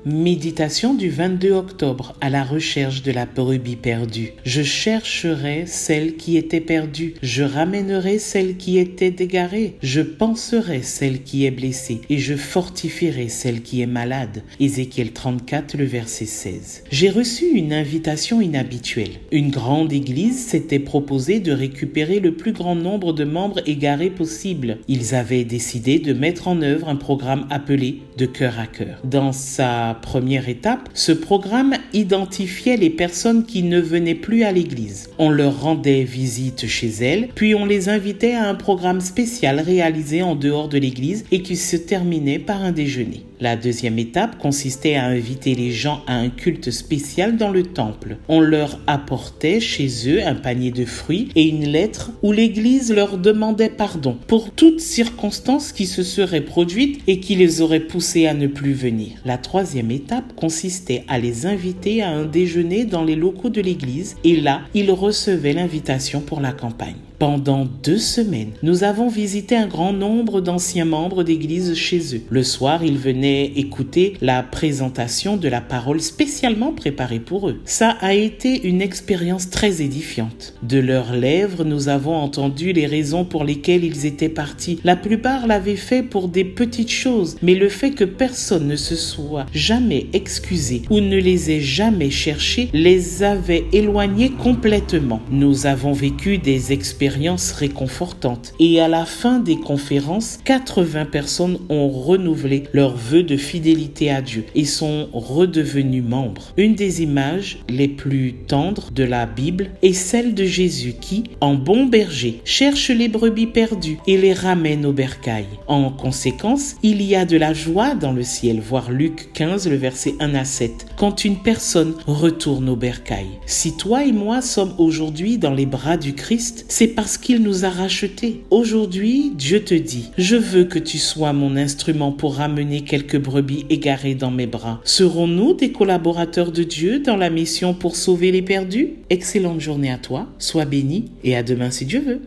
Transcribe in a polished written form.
Méditation du 22 octobre à la recherche de la brebis perdue. Je chercherai celle qui était perdue. Je ramènerai celle qui était égarée. Je panserai celle qui est blessée et je fortifierai celle qui est malade. Ézéchiel 34, le verset 16. J'ai reçu une invitation inhabituelle. Une grande église s'était proposée de récupérer le plus grand nombre de membres égarés possible. Ils avaient décidé de mettre en œuvre un programme appelé de cœur à cœur. Dans sa première étape, ce programme identifiait les personnes qui ne venaient plus à l'église. On leur rendait visite chez elles, puis on les invitait à un programme spécial réalisé en dehors de l'église et qui se terminait par un déjeuner. La deuxième étape consistait à inviter les gens à un culte spécial dans le temple. On leur apportait chez eux un panier de fruits et une lettre où l'église leur demandait pardon pour toute circonstance qui se serait produite et qui les aurait poussés à ne plus venir. La troisième étape consistait à les inviter à un déjeuner dans les locaux de l'église et là, ils recevaient l'invitation pour la campagne. Pendant 2 semaines, nous avons visité un grand nombre d'anciens membres d'église chez eux. Le soir, ils venaient écouter la présentation de la parole spécialement préparée pour eux. Ça a été une expérience très édifiante. De leurs lèvres, nous avons entendu les raisons pour lesquelles ils étaient partis. La plupart l'avaient fait pour des petites choses, mais le fait que personne ne se soit jamais excusé ou ne les ait jamais cherchés les avait éloignés complètement. Nous avons vécu des expériences réconfortantes et à la fin des conférences, 80 personnes ont renouvelé leur vœu de fidélité à Dieu et sont redevenues membres. Une des images les plus tendres de la Bible est celle de Jésus qui, en bon berger, cherche les brebis perdues et les ramène au bercail. En conséquence, il y a de la joie dans le ciel, voir Luc 15, le verset 1 à 7, quand une personne retourne au bercail. Si toi et moi sommes aujourd'hui dans les bras du Christ, c'est parce qu'il nous a rachetés. Aujourd'hui, Dieu te dit, je veux que tu sois mon instrument pour ramener quelques brebis égarées dans mes bras. Serons-nous des collaborateurs de Dieu dans la mission pour sauver les perdus? Excellente journée à toi, sois béni et à demain si Dieu veut.